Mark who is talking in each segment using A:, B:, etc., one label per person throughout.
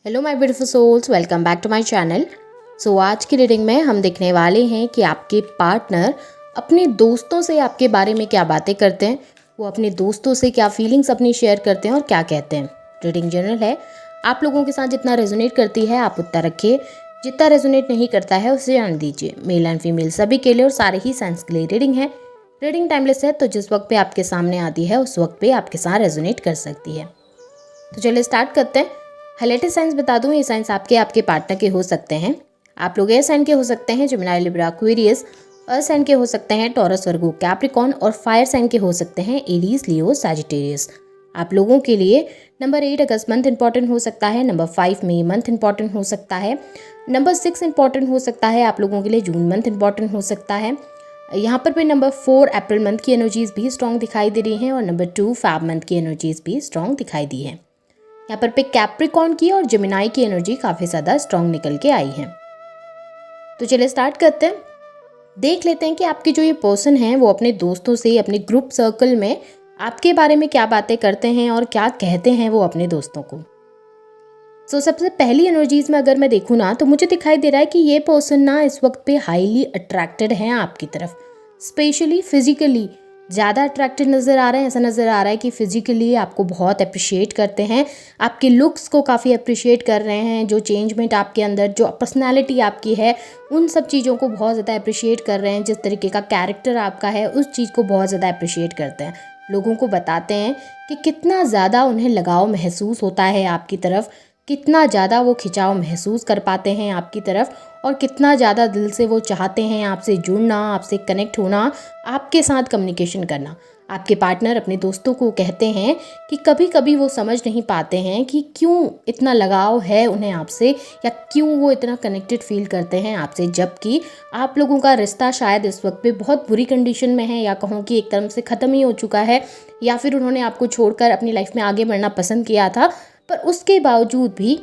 A: Hello my beautiful souls, welcome back to my channel. So आज की reading में हम देखने वाले हैं कि आपके पार्टनर अपने दोस्तों से आपके बारे में क्या बातें करते हैं, वो अपने दोस्तों से क्या फीलिंग्स अपनी शेयर करते हैं और क्या कहते हैं। रीडिंग जनरल है, आप लोगों के साथ जितना रेजोनेट करती है आप उतना रखिए, जितना रेजोनेट नहीं करता है उसे जान दीजिए। मेल एंड फीमेल सभी के लिए और सारे ही साइंस के लिए रीडिंग है। रीडिंग टाइमलेस है, तो जिस वक्त पे आपके सामने आती है उस वक्त पे आपके साथ रेजोनेट कर सकती है। तो चलिए स्टार्ट करते हैं। लेटेस्ट साइंस बता दूं, ये साइंस आपके पार्टनर के हो सकते हैं। आप लोग एयर साइन के हो सकते हैं, Gemini, Libra, Aquarius. Earth sign के हो सकते हैं, टॉरस, वर्गो, कैप्रिकॉर्न। और फायर साइन के हो सकते हैं, एरीज, लियो, सैजिटेरियस। आप लोगों के लिए नंबर 8 अगस्त मंथ इंपॉर्टेंट हो सकता है, नंबर 5 मई मंथ इंपॉर्टेंट हो सकता है, नंबर 6 इंपॉर्टेंट हो सकता है। आप लोगों के लिए जून मंथ इंपॉर्टेंट हो सकता है। यहाँ पर भी नंबर 4 अप्रैल मंथ की एनर्जीज भी स्ट्रॉन्ग दिखाई दे रही हैं और नंबर 2 फैब मंथ की एनर्जीज भी स्ट्रॉन्ग दिखाई दी है। यहाँ पर कैप्रिकॉर्न की और जेमिनी की एनर्जी काफ़ी ज़्यादा स्ट्रॉन्ग निकल के आई है। तो चलिए स्टार्ट करते हैं। देख लेते हैं कि आपके जो ये पर्सन हैं वो अपने दोस्तों से, अपने ग्रुप सर्कल में आपके बारे में क्या बातें करते हैं और क्या कहते हैं वो अपने दोस्तों को। सबसे पहली एनर्जीज में अगर मैं देखूँ ना, तो मुझे दिखाई दे रहा है कि ये पर्सन ना इस वक्त पे हाईली अट्रैक्टेड हैं आपकी तरफ, स्पेशली फिजिकली ज़्यादा अट्रैक्टेड नज़र आ रहे हैं। ऐसा नज़र आ रहा है कि फिजिकली आपको बहुत अप्रिशिएट करते हैं, आपके लुक्स को काफ़ी अप्रिशिएट कर रहे हैं, जो चेंजमेंट आपके अंदर, जो पर्सनालिटी आपकी है, उन सब चीज़ों को बहुत ज़्यादा अप्रिशिएट कर रहे हैं। जिस तरीके का कैरेक्टर आपका है उस चीज़ को बहुत ज़्यादा अप्रिशिएट करते हैं। लोगों को बताते हैं कि कितना ज़्यादा उन्हें लगाव महसूस होता है आपकी तरफ, कितना ज़्यादा वो खिंचाव महसूस कर पाते हैं आपकी तरफ, और कितना ज़्यादा दिल से वो चाहते हैं आपसे जुड़ना, आपसे कनेक्ट होना, आपके साथ कम्युनिकेशन करना। आपके पार्टनर अपने दोस्तों को कहते हैं कि कभी कभी वो समझ नहीं पाते हैं कि क्यों इतना लगाव है उन्हें आपसे, या क्यों वो इतना कनेक्टेड फील करते हैं आपसे, जबकि आप लोगों का रिश्ता शायद इस वक्त पे बहुत बुरी कंडीशन में है, या कहूँ कि एक तरफ से ख़त्म ही हो चुका है, या फिर उन्होंने आपको छोड़कर अपनी लाइफ में आगे बढ़ना पसंद किया था। पर उसके बावजूद भी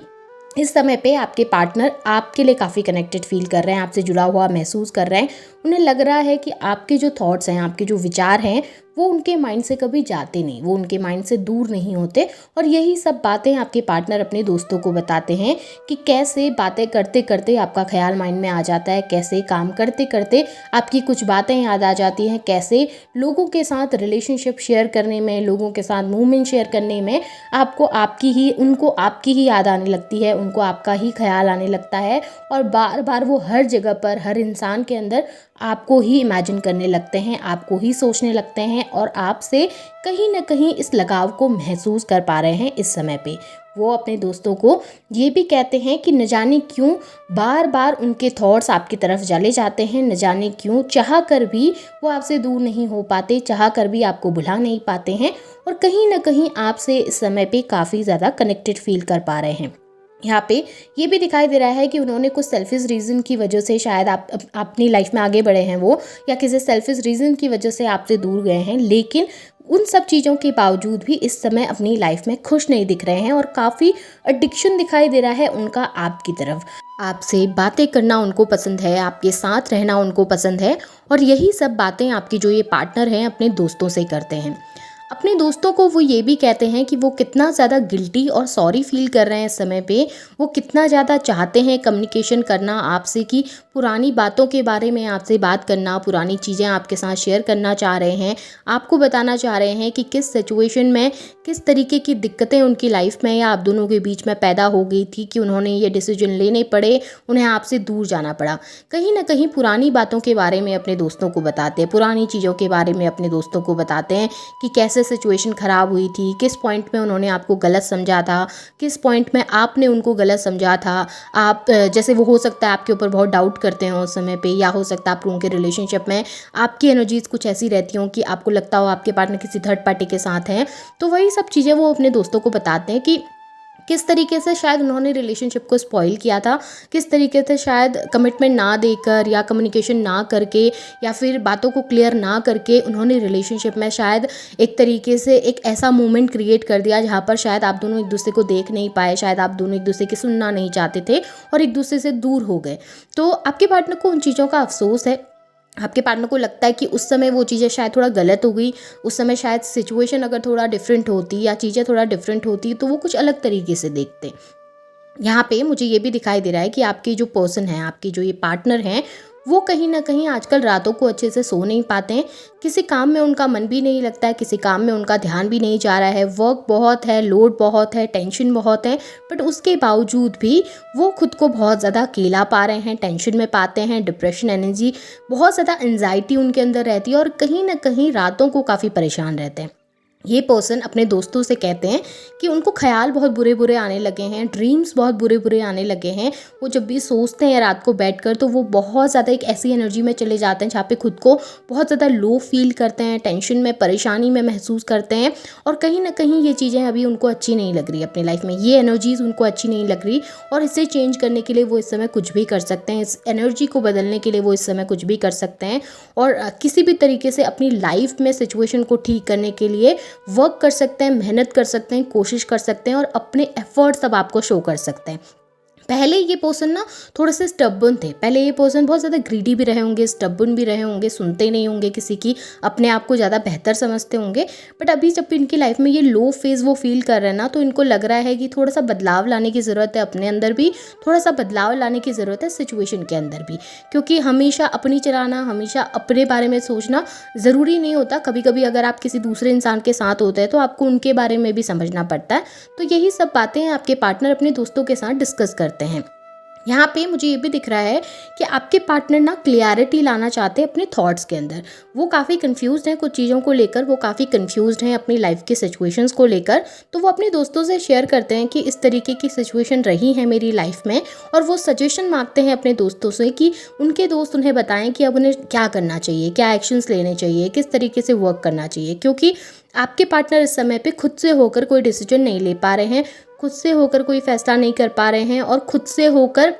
A: इस समय पे आपके पार्टनर आपके लिए काफ़ी कनेक्टेड फील कर रहे हैं, आपसे जुड़ा हुआ महसूस कर रहे हैं। उन्हें लग रहा है कि आपके जो थॉट्स हैं, आपके जो विचार हैं, वो उनके माइंड से कभी जाते नहीं, वो उनके माइंड से दूर नहीं होते। और यही सब बातें आपके पार्टनर अपने दोस्तों को बताते हैं कि कैसे बातें करते करते आपका ख्याल माइंड में आ जाता है, कैसे काम करते करते आपकी कुछ बातें याद आ जाती हैं, कैसे लोगों के साथ रिलेशनशिप शेयर करने में, लोगों के साथ मूवमेंट शेयर करने में उनको आपकी ही याद आने लगती है, उनको आपका ही ख्याल आने लगता है। और बार बार वो हर जगह पर, हर इंसान के अंदर आपको ही इमेजिन करने लगते हैं, आपको ही सोचने लगते हैं, और आपसे कहीं ना कहीं इस लगाव को महसूस कर पा रहे हैं इस समय पे। वो अपने दोस्तों को ये भी कहते हैं कि न जाने क्यों बार बार उनके थॉट्स आपकी तरफ चले जाते हैं, न जाने क्यों चाह कर भी वो आपसे दूर नहीं हो पाते, चाह कर भी आपको भुला नहीं पाते हैं, और कहीं ना कहीं आपसे इस समय पे काफ़ी ज़्यादा कनेक्टेड फील कर पा रहे हैं। यहाँ पे ये भी दिखाई दे रहा है कि उन्होंने कुछ सेल्फिश रीज़न की वजह से शायद आप अपनी लाइफ में आगे बढ़े हैं वो, या किसी सेल्फिश रीज़न की वजह से आपसे दूर गए हैं, लेकिन उन सब चीज़ों के बावजूद भी इस समय अपनी लाइफ में खुश नहीं दिख रहे हैं, और काफ़ी एडिक्शन दिखाई दे रहा है उनका आपकी तरफ। आपसे बातें करना उनको पसंद है, आपके साथ रहना उनको पसंद है, और यही सब बातें आपकी जो ये पार्टनर हैं अपने दोस्तों से करते हैं। अपने दोस्तों को वो ये भी कहते हैं कि वो कितना ज़्यादा गिल्टी और सॉरी फील कर रहे हैं इस समय पे, वो कितना ज़्यादा चाहते हैं कम्युनिकेशन करना आपसे, कि पुरानी बातों के बारे में आपसे बात करना, पुरानी चीज़ें आपके साथ शेयर करना चाह रहे हैं, आपको बताना चाह रहे हैं कि किस सिचुएशन में किस तरीके की दिक्कतें उनकी लाइफ में या आप दोनों के बीच में पैदा हो गई थी कि उन्होंने ये डिसीजन लेने पड़े, उन्हें आपसे दूर जाना पड़ा। कहीं ना कहीं पुरानी बातों के बारे में अपने दोस्तों को बताते हैं, पुरानी चीज़ों के बारे में अपने दोस्तों को बताते हैं कि कैसे सिचुएशन ख़राब हुई थी, किस पॉइंट में उन्होंने आपको गलत समझा था, किस पॉइंट में आपने उनको गलत समझा था। आप जैसे वो हो सकता है आपके ऊपर बहुत डाउट करते हो उस समय पे, या हो सकता है आप लोगों के रिलेशनशिप में आपकी एनर्जीज कुछ ऐसी रहती हों कि आपको लगता हो आपके पार्टनर किसी थर्ड पार्टी के साथ हैं। तो वही सब चीज़ें वो अपने दोस्तों को बताते हैं कि किस तरीके से शायद उन्होंने रिलेशनशिप को स्पॉइल किया था, किस तरीके से शायद कमिटमेंट ना देकर या कम्युनिकेशन ना करके या फिर बातों को क्लियर ना करके उन्होंने रिलेशनशिप में शायद एक तरीके से एक ऐसा मोमेंट क्रिएट कर दिया जहाँ पर शायद आप दोनों एक दूसरे को देख नहीं पाए, शायद आप दोनों एक दूसरे की सुनना नहीं चाहते थे और एक दूसरे से दूर हो गए। तो आपके पार्टनर को उन चीज़ों का अफसोस है, आपके पार्टनर को लगता है कि उस समय वो चीज़ें शायद थोड़ा गलत हो गई, उस समय शायद सिचुएशन अगर थोड़ा डिफरेंट होती या चीज़ें थोड़ा डिफरेंट होती तो वो कुछ अलग तरीके से देखते। यहाँ पे मुझे ये भी दिखाई दे रहा है कि आपकी जो पर्सन है, आपकी जो ये पार्टनर हैं, वो कहीं न कहीं आजकल रातों को अच्छे से सो नहीं पाते हैं। किसी काम में उनका मन भी नहीं लगता है, किसी काम में उनका ध्यान भी नहीं जा रहा है। वर्क बहुत है, लोड बहुत है, टेंशन बहुत है, बट उसके बावजूद भी वो खुद को बहुत ज़्यादा अकेला पा रहे हैं, टेंशन में पाते हैं, डिप्रेशन एनर्जी, बहुत ज़्यादा एंग्ज़ायटी उनके अंदर रहती है और कहीं न कहीं रातों को काफ़ी परेशान रहते हैं। ये पर्सन अपने दोस्तों से कहते हैं कि उनको ख़्याल बहुत बुरे-बुरे आने लगे हैं, ड्रीम्स बहुत बुरे-बुरे आने लगे हैं। वो जब भी सोचते हैं रात को बैठकर तो वो बहुत ज़्यादा एक ऐसी एनर्जी में चले जाते हैं जहाँ पे खुद को बहुत ज़्यादा लो फ़ील करते हैं, टेंशन में, परेशानी में महसूस करते हैं और कहीं न कहीं ये चीज़ें अभी उनको अच्छी नहीं लग रही अपनी लाइफ़ में। ये एनर्जीज़ उनको अच्छी नहीं लग रही और इसे चेंज करने के लिए वो इस समय कुछ भी कर सकते हैं। इस एनर्जी को बदलने के लिए वो इस समय कुछ भी कर सकते हैं और किसी भी तरीके से अपनी लाइफ़ में सिचुएशन को ठीक करने के लिए वर्क कर सकते हैं, मेहनत कर सकते हैं, कोशिश कर सकते हैं और अपने एफर्ट्स अब आपको शो कर सकते हैं। पहले ये पर्सन ना थोड़े से स्टबर्न थे। पहले ये पर्सन बहुत ज़्यादा ग्रीडी भी रहे होंगे, स्टबर्न भी रहे होंगे, सुनते नहीं होंगे किसी की, अपने आप को ज़्यादा बेहतर समझते होंगे। बट अभी जब इनकी लाइफ में ये लो फेज़ वो फ़ील कर रहे हैं ना, तो इनको लग रहा है कि थोड़ा-सा बदलाव लाने की ज़रूरत है अपने अंदर भी, थोड़ा-सा बदलाव लाने की ज़रूरत है सिचुएशन के अंदर भी। क्योंकि हमेशा अपनी चलाना, हमेशा अपने बारे में सोचना ज़रूरी नहीं होता। कभी-कभी अगर आप किसी दूसरे इंसान के साथ होते हैं, तो आपको उनके बारे में भी समझना पड़ता है। तो यही सब बातें आपके पार्टनर अपने दोस्तों के साथ डिस्कस करते हैं। यहाँ पे मुझे ये भी दिख रहा है कि आपके पार्टनर ना क्लियरिटी लाना चाहते हैं अपने थॉट्स के अंदर। वो काफ़ी कंफ्यूज्ड हैं कुछ चीज़ों को लेकर, वो काफ़ी कंफ्यूज्ड हैं अपनी लाइफ की सिचुएशंस को लेकर। तो वो अपने दोस्तों से शेयर करते हैं कि इस तरीके की सिचुएशन रही है मेरी लाइफ में और वो सजेशन मांगते हैं अपने दोस्तों से कि उनके दोस्त उन्हें बताएं कि अब उन्हें क्या करना चाहिए, क्या एक्शंस लेने चाहिए, किस तरीके से वर्क करना चाहिए। क्योंकि आपके पार्टनर इस समय पे खुद से होकर कोई डिसीजन नहीं ले पा रहे हैं, खुद से होकर कोई फैसला नहीं कर पा रहे हैं और खुद से होकर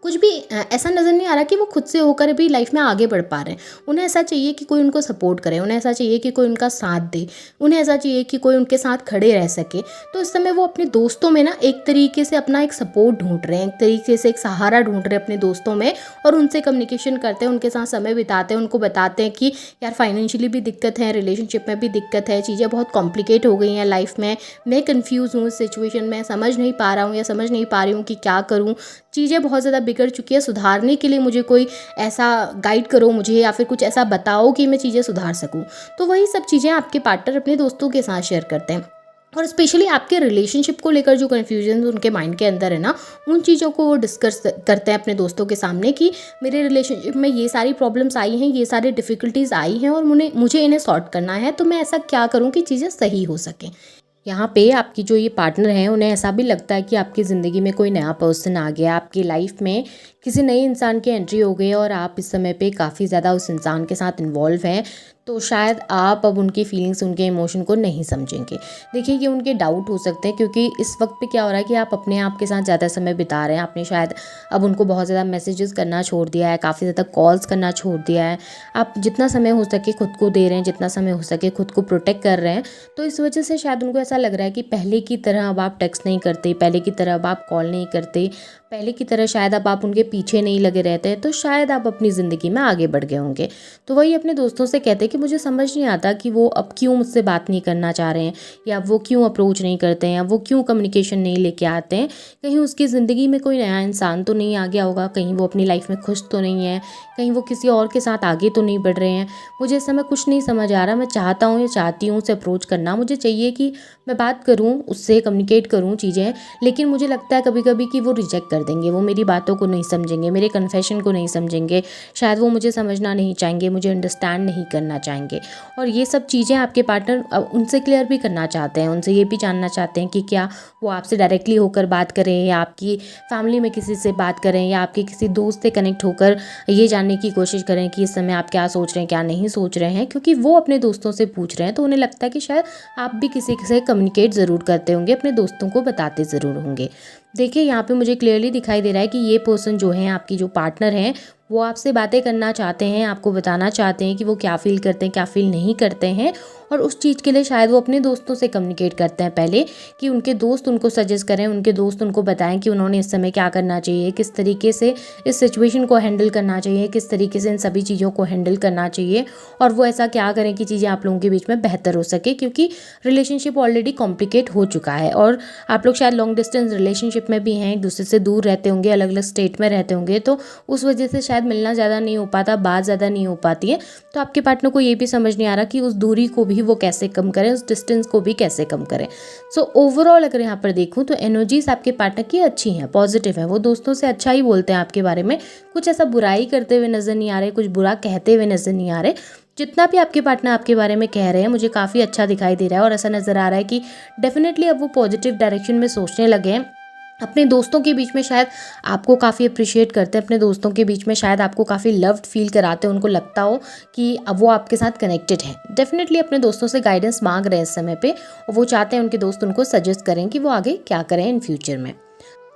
A: कुछ भी ऐसा नज़र नहीं आ रहा कि वो खुद से होकर भी लाइफ में आगे बढ़ पा रहे हैं। उन्हें ऐसा चाहिए कि कोई उनको सपोर्ट करे, उन्हें ऐसा चाहिए कि कोई उनका साथ दे, उन्हें ऐसा चाहिए कि कोई उनके साथ खड़े रह सके। तो इस समय वो अपने दोस्तों में ना एक तरीके से अपना एक सपोर्ट ढूंढ रहे हैं, एक तरीके से एक सहारा ढूंढ रहे हैं अपने दोस्तों में और उनसे कम्युनिकेशन करते हैं, उनके साथ समय बिताते हैं, उनको बताते हैं कि यार फाइनेंशियली भी दिक्कत है, रिलेशनशिप में भी दिक्कत है, चीज़ें बहुत कॉम्प्लिकेट हो गई हैं लाइफ में, मैं कन्फ्यूज़ हूँ इस सिचुएशन में, समझ नहीं पा रहा हूँ या समझ नहीं पा रही हूँ कि क्या करूँ, चीज़ें बहुत ज़्यादा बिगड़ चुकी है, सुधारने के लिए मुझे कोई ऐसा गाइड करो मुझे या फिर कुछ ऐसा बताओ कि मैं चीज़ें सुधार सकूँ। तो वही सब चीज़ें आपके पार्टनर अपने दोस्तों के साथ शेयर करते हैं और स्पेशली आपके रिलेशनशिप को लेकर जो कन्फ्यूजन उनके माइंड के अंदर है ना, उन चीज़ों को वो डिस्कस करते हैं अपने दोस्तों के सामने कि मेरे रिलेशनशिप में ये सारी प्रॉब्लम्स आई हैं, ये सारी डिफ़िकल्टीज़ आई हैं और मुझे इन्हें सॉर्ट करना है, तो मैं ऐसा क्या करूँ कि चीज़ें सही हो सकें। यहाँ पे आपकी जो ये पार्टनर हैं उन्हें ऐसा भी लगता है कि आपकी ज़िंदगी में कोई नया पर्सन आ गया, आपकी लाइफ में किसी नए इंसान की एंट्री हो गई है और आप इस समय पे काफ़ी ज़्यादा उस इंसान के साथ इन्वॉल्व हैं। तो शायद आप अब उनकी फीलिंग्स, उनके इमोशन को नहीं समझेंगे। देखिए ये उनके डाउट हो सकते हैं क्योंकि इस वक्त पे क्या हो रहा है कि आप अपने आप के साथ ज़्यादा समय बिता रहे हैं। आपने शायद अब उनको बहुत ज़्यादा मैसेजेस करना छोड़ दिया है, काफ़ी ज़्यादा कॉल्स करना छोड़ दिया है। आप जितना समय हो सके खुद को दे रहे हैं, जितना समय हो सके खुद को प्रोटेक्ट कर रहे हैं। तो इस वजह से शायद उनको ऐसा लग रहा है कि पहले की तरह अब आप टेक्स्ट नहीं करते, पहले की तरह अब आप कॉल नहीं करते, पहले की तरह शायद अब आप उनके पीछे नहीं लगे रहते हैं, तो शायद आप अपनी ज़िंदगी में आगे बढ़ गए होंगे। तो वही अपने दोस्तों से कहते हैं कि मुझे समझ नहीं आता कि वो अब क्यों मुझसे बात नहीं करना चाह रहे हैं या वो क्यों अप्रोच नहीं करते हैं या वो क्यों कम्युनिकेशन नहीं लेके आते हैं। कहीं उसकी ज़िंदगी में कोई नया इंसान तो नहीं आ गया होगा, कहीं वो अपनी लाइफ में खुश तो नहीं है, कहीं वो किसी और के साथ आगे तो नहीं बढ़ रहे हैं। मुझे इस समय कुछ नहीं समझ आ रहा, मैं चाहता हूँ या चाहती हूँ उसे अप्रोच करना, मुझे चाहिए कि मैं बात करूँ उससे, कम्युनिकेट करूँ चीज़ें, लेकिन मुझे लगता है कभी कभी कि वो रिजेक्ट कर देंगे, वो मेरी बातों को नहीं समझेंगे, मेरे कन्फेशन को नहीं समझेंगे, शायद वो मुझे समझना नहीं चाहेंगे, मुझे अंडरस्टैंड नहीं करना चाहेंगे। और ये सब चीज़ें आपके पार्टनर अब उनसे क्लियर भी करना चाहते हैं, उनसे ये भी जानना चाहते हैं कि क्या वो आपसे डायरेक्टली होकर बात करें या आपकी फैमिली में किसी से बात करें या आपके किसी दोस्त से कनेक्ट होकर ये जानने की कोशिश करें कि इस समय आप क्या सोच रहे हैं, क्या नहीं सोच रहे हैं। क्योंकि वो अपने दोस्तों से पूछ रहे हैं तो उन्हें लगता है कि शायद आप भी किसी से कम्युनिकेट ज़रूर करते होंगे, अपने दोस्तों को बताते ज़रूर होंगे। देखिए यहाँ पे मुझे क्लियरली दिखाई दे रहा है कि ये पर्सन जो है, आपकी जो पार्टनर हैं, वो आपसे बातें करना चाहते हैं, आपको बताना चाहते हैं कि वो क्या फ़ील करते हैं, क्या फ़ील नहीं करते हैं और उस चीज़ के लिए शायद वो अपने दोस्तों से कम्युनिकेट करते हैं पहले, कि उनके दोस्त उनको सजेस्ट करें, उनके दोस्त उनको बताएं कि उन्होंने इस समय क्या करना चाहिए, किस तरीके से इस सिचुएशन को हैंडल करना चाहिए, किस तरीके से इन सभी चीज़ों को हैंडल करना चाहिए, और वो ऐसा क्या करें कि चीज़ें आप लोगों के बीच में बेहतर हो सके, क्योंकि रिलेशनशिप ऑलरेडी कॉम्प्लिकेट हो चुका है और आप लोग शायद लॉन्ग डिस्टेंस रिलेशनशिप में भी हैं, एक दूसरे से दूर रहते होंगे, अलग अलग स्टेट में रहते होंगे, तो उस वजह से शायद मिलना ज़्यादा नहीं हो पाता, बात ज़्यादा नहीं हो पाती है। तो आपके पार्टनर को ये भी समझ नहीं आ रहा कि उस दूरी को भी वो कैसे कम करें, उस डिस्टेंस को भी कैसे कम करें। सो ओवरऑल अगर यहाँ पर देखूँ तो एनर्जीज आपके पार्टनर की अच्छी हैं, पॉजिटिव है, वो दोस्तों से अच्छा ही बोलते हैं आपके बारे में, कुछ ऐसा बुराई करते हुए नज़र नहीं आ रहे, कुछ बुरा कहते हुए नज़र नहीं आ रहे। जितना भी आपके पार्टनर आपके बारे में कह रहे हैं मुझे काफ़ी अच्छा दिखाई दे रहा है और ऐसा नज़र आ रहा है कि डेफिनेटली अब वो पॉजिटिव डायरेक्शन में सोचने लगे हैं। अपने दोस्तों के बीच में शायद आपको काफ़ी अप्रिशिएट करते हैं, अपने दोस्तों के बीच में शायद आपको काफ़ी लव्ड फील कराते हैं, उनको लगता हो कि अब वो आपके साथ कनेक्टेड है। डेफिनेटली अपने दोस्तों से गाइडेंस मांग रहे हैं इस समय पे, और वो चाहते हैं उनके दोस्त उनको सजेस्ट करें कि वो आगे क्या करें इन फ्यूचर में।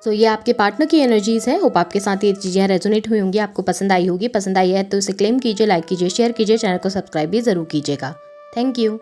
A: तो ये आपके पार्टनर की एनर्जीज़ है। होप आपके साथ ये चीज़ें रेजोनेट हुई होंगी, आपको पसंद आई होगी। पसंद आई है तो इसे क्लेम कीजिए, लाइक कीजिए, शेयर कीजिए, चैनल को सब्सक्राइब भी ज़रूर कीजिएगा। Thank you.